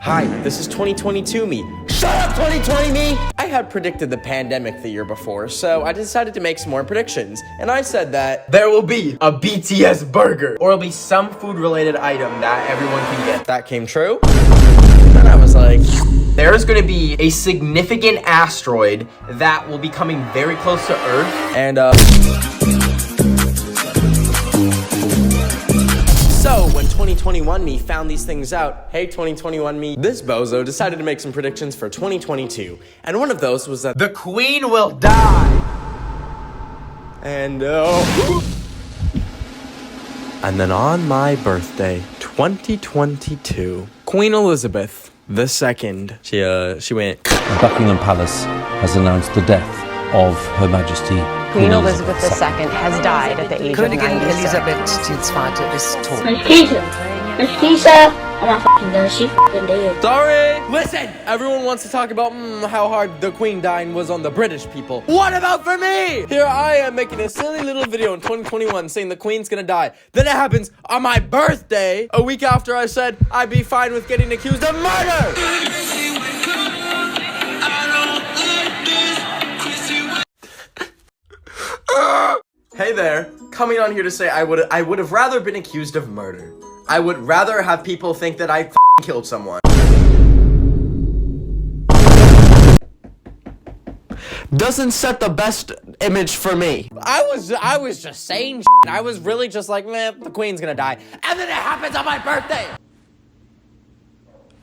Hi, this is 2022 me. Shut up, 2020 me! I had predicted the pandemic the year before, so I decided to make some more predictions. And I said that there will be a BTS burger, or it'll be some food-related item that everyone can get. That came true. And I was like, there's gonna be a significant asteroid that will be coming very close to Earth, and so, when 2021 me found these things out, hey 2021 me, this bozo decided to make some predictions for 2022. And one of those was that the Queen will die. And and then on my birthday, 2022, Queen Elizabeth II, she went. Buckingham Palace has announced the death of Her Majesty Queen Elizabeth II has died at the age of 96. Elisabeth II ist tot. Miss Keisha, I'm not fucking done. She fucking dead. Sorry! Listen! Everyone wants to talk about how hard the Queen dying was on the British people. What about for me? Here I am making a silly little video in 2021 saying the Queen's gonna die. Then it happens on my birthday, a week after I said I'd be fine with getting accused of murder! Hey there, coming on here to say I would have rather been accused of murder. I would rather have people think that I killed someone. Doesn't set the best image for me. I was just saying shit. I was really just like, man, the Queen's gonna die. And then it happens on my birthday!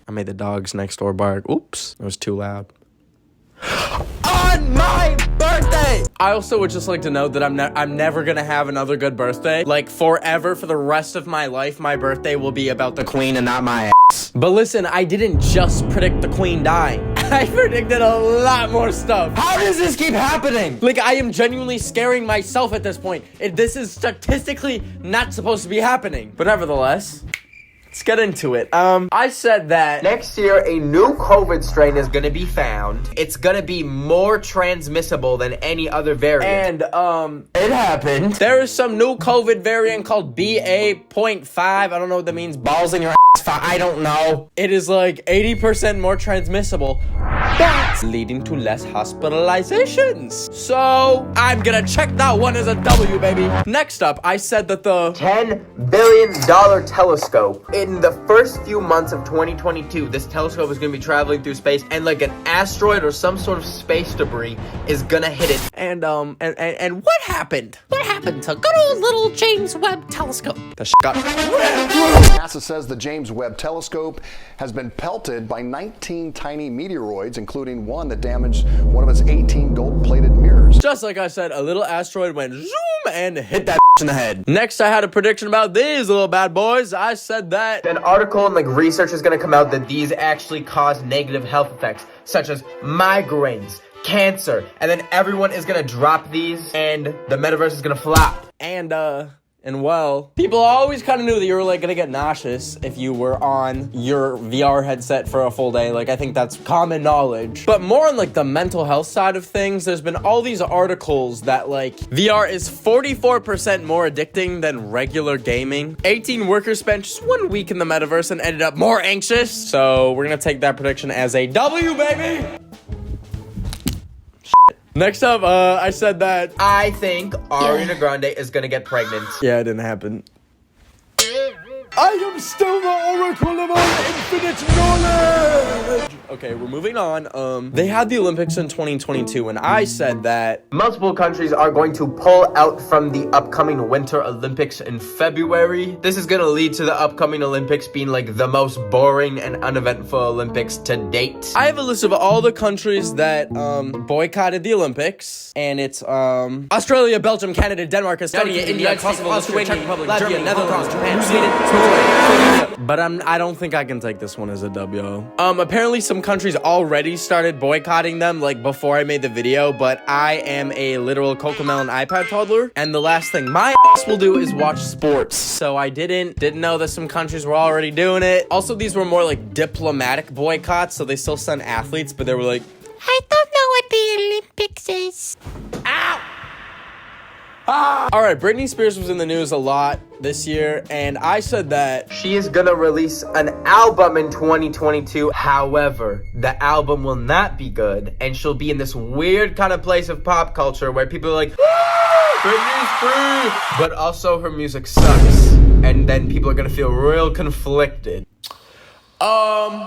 I made the dogs next door bark. Oops, it was too loud. On my birthday! I also would just like to note that I'm never gonna have another good birthday. Like, forever, for the rest of my life, my birthday will be about the Queen and not my ass. But listen, I didn't just predict the Queen dying. I predicted a lot more stuff. How does this keep happening? Like, I am genuinely scaring myself at this point. This is statistically not supposed to be happening. But nevertheless, let's get into it. I said that next year a new COVID strain is gonna be found. It's gonna be more transmissible than any other variant. And, it happened. There is some new COVID variant called BA.5. I don't know what that means. Balls in your ass. I don't know. It is like 80% more transmissible. That's leading to less hospitalizations. So, I'm gonna check that one as a W, baby. Next up, I said that the $10 billion telescope. In the first few months of 2022, this telescope is gonna be traveling through space, and like an asteroid or some sort of space debris is gonna hit it. And what happened? What happened to good old little James Webb telescope? The got NASA says the James Webb telescope has been pelted by 19 tiny meteoroids, including one that damaged one of its 18 gold-plated mirrors. Just like I said, a little asteroid went zoom and hit that in the head. Next, I had a prediction about these little bad boys. I said that an article and like research is gonna come out that these actually cause negative health effects, such as migraines, cancer, and then everyone is gonna drop these and the metaverse is gonna flop. And well, people always kind of knew that you were like gonna get nauseous if you were on your VR headset for a full day. Like, I think that's common knowledge. But more on like the mental health side of things, there's been all these articles that like VR is 44% more addicting than regular gaming. 18 workers spent just 1 week in the metaverse and ended up more anxious. So we're gonna take that prediction as a W, baby. Next up, I said that I think Ariana Grande is gonna get pregnant. Yeah, it didn't happen. I am still the oracle of all infinite knowledge! Okay, we're moving on. They had the Olympics in 2022, and I said that multiple countries are going to pull out from the upcoming Winter Olympics in February. This is gonna lead to the upcoming Olympics being like the most boring and uneventful Olympics to date. I have a list of all the countries that boycotted the Olympics, and it's Australia, Belgium, Canada, Denmark, Estonia, India, Kosovo, Lithuania, Czech Republic, Latvia, Netherlands, Japan, Sweden, but I don't think I can take this one as a W. Apparently some countries already started boycotting them like before I made the video, but I am a literal Cocomelon iPad toddler, and the last thing my ass will do is watch sports. So I didn't know that some countries were already doing it. Also, these were more like diplomatic boycotts, so they still send athletes, but they were like, I don't know what the Olympics is. Ow! Ah! All right, Britney Spears was in the news a lot this year, and I said that she is gonna release an album in 2022. However, the album will not be good, and she'll be in this weird kind of place of pop culture where people are like, Britney's free, but also her music sucks, and then people are gonna feel real conflicted.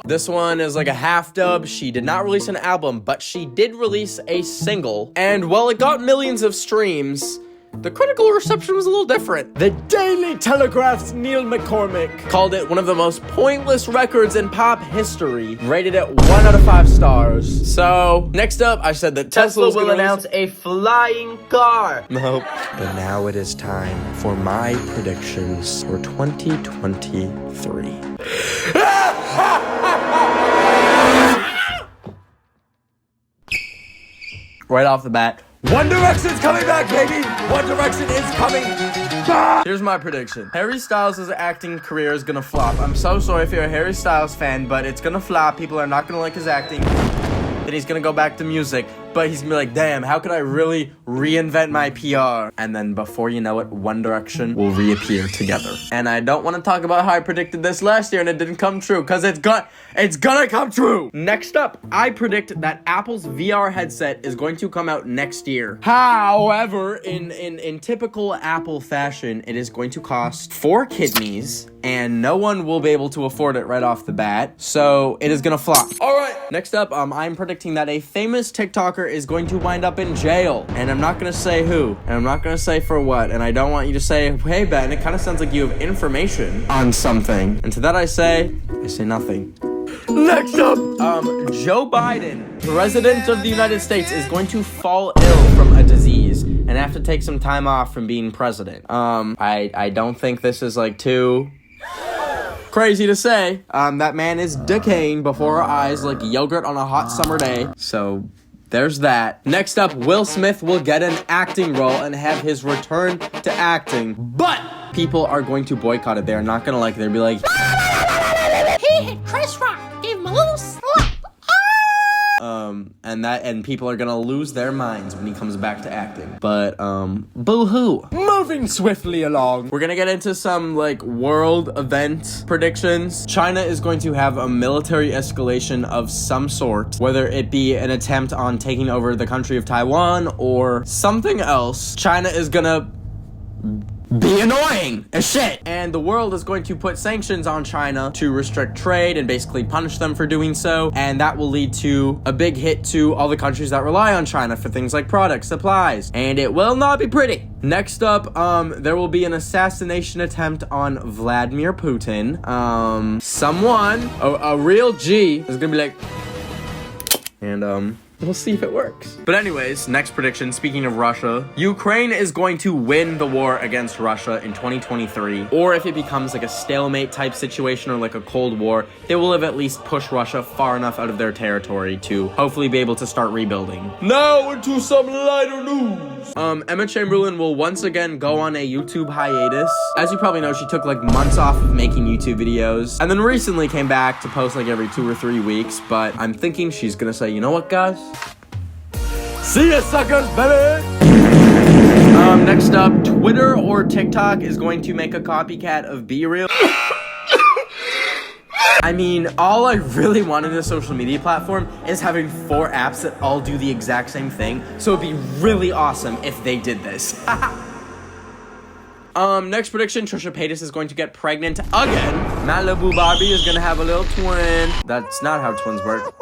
This one is like a half dub. She did not release an album, but she did release a single. And while it got millions of streams, the critical reception was a little different. The Daily Telegraph's Neil McCormick called it one of the most pointless records in pop history, rated it 1 out of 5 stars. So, next up, I said that Tesla will announce a flying car. Nope. But now it is time for my predictions for 2023. Right off the bat, One Direction's coming back, baby! One Direction is coming back! Here's my prediction. Harry Styles' acting career is gonna flop. I'm so sorry if you're a Harry Styles fan, but it's gonna flop. People are not gonna like his acting. Then he's gonna go back to music, but he's gonna be like, damn, how could I really reinvent my PR? And then before you know it, One Direction will reappear together. And I don't want to talk about how I predicted this last year and it didn't come true, because it's gonna come true. Next up, I predict that Apple's VR headset is going to come out next year. However, in typical Apple fashion, it is going to cost 4 kidneys, and no one will be able to afford it right off the bat, so it is gonna flop. All right, next up, I'm predicting that a famous TikToker is going to wind up in jail, and I'm not gonna say who, and I'm not gonna say for what, and I don't want you to say, hey Ben, it kind of sounds like you have information on something, and to that I say nothing. Next up, Joe Biden, President of the United States, is going to fall ill from a disease and have to take some time off from being president. I don't think this is like too crazy to say. That man is decaying before our eyes like yogurt on a hot summer day. So there's that. Next up, Will Smith will get an acting role and have his return to acting, but people are going to boycott it. They're not gonna like it. They'll be like, he hit Chris Rock, gave him a little slap. And people are gonna lose their minds when he comes back to acting. But, boo-hoo. Moving swiftly along, we're gonna get into some, like, world event predictions. China is going to have a military escalation of some sort, whether it be an attempt on taking over the country of Taiwan or something else. China is gonna be annoying as shit. And the world is going to put sanctions on China to restrict trade and basically punish them for doing so. And that will lead to a big hit to all the countries that rely on China for things like products, supplies, and it will not be pretty. Next up, there will be an assassination attempt on Vladimir Putin. Someone, a real G, is gonna be like, and we'll see if it works. But anyways, next prediction, speaking of Russia, Ukraine is going to win the war against Russia in 2023. Or if it becomes like a stalemate type situation or like a Cold War, they will have at least pushed Russia far enough out of their territory to hopefully be able to start rebuilding. Now into some lighter news. Emma Chamberlain will once again go on a YouTube hiatus. As you probably know, she took like months off of making YouTube videos and then recently came back to post like every 2 or 3 weeks. But I'm thinking she's gonna say, you know what, guys? See ya, suckers, baby! Next up, Twitter or TikTok is going to make a copycat of Be Real. I mean, all I really want in a social media platform is having 4 apps that all do the exact same thing. So it'd be really awesome if they did this. Next prediction, Trisha Paytas is going to get pregnant again. Malibu Barbie is gonna have a little twin. That's not how twins work.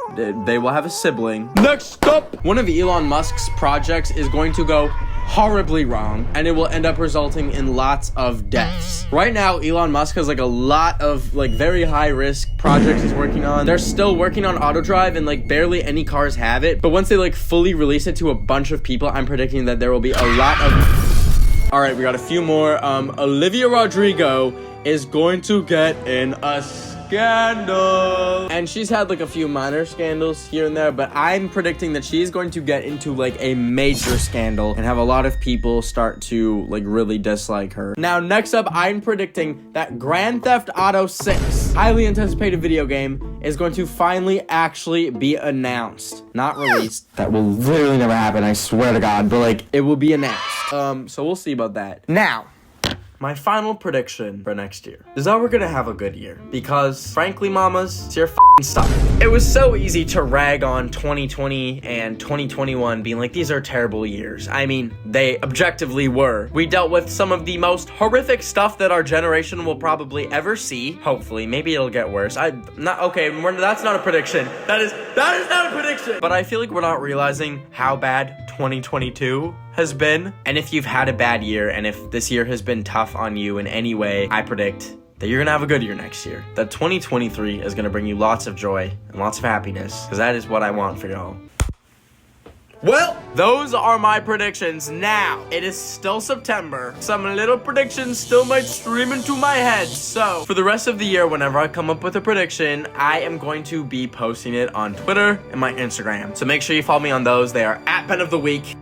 They will have a sibling. Next up, one of Elon Musk's projects is going to go horribly wrong, and it will end up resulting in lots of deaths. Right now, Elon Musk has like a lot of like very high risk projects he's working on. They're still working on auto drive and like barely any cars have it. But once they like fully release it to a bunch of people, I'm predicting that there will be a lot of... All right, we got a few more. Olivia Rodrigo is going to get in a scandal. And she's had like a few minor scandals here and there, but I'm predicting that she's going to get into like a major scandal and have a lot of people start to like really dislike her. Now, next up, I'm predicting that Grand Theft Auto 6, highly anticipated video game, is going to finally actually be announced. Not released. That will literally never happen, I swear to God, but like it will be announced. So we'll see about that. Now, my final prediction for next year is that we're gonna have a good year. Because, frankly, mamas, it's your f***ing stuff. It was so easy to rag on 2020 and 2021 being like, these are terrible years. I mean, they objectively were. We dealt with some of the most horrific stuff that our generation will probably ever see. Hopefully, maybe it'll get worse. That's not a prediction. That is not a prediction. But I feel like we're not realizing how bad 2022 has been. And if you've had a bad year, and if this year has been tough on you in any way, I predict that you're gonna have a good year next year. That 2023 is gonna bring you lots of joy and lots of happiness, because that is what I want for y'all. Well, those are my predictions. Now, it is still September. Some little predictions still might stream into my head. So, for the rest of the year, whenever I come up with a prediction, I am going to be posting it on Twitter and my Instagram. So make sure you follow me on those. They are at BENOFTHEWEEK.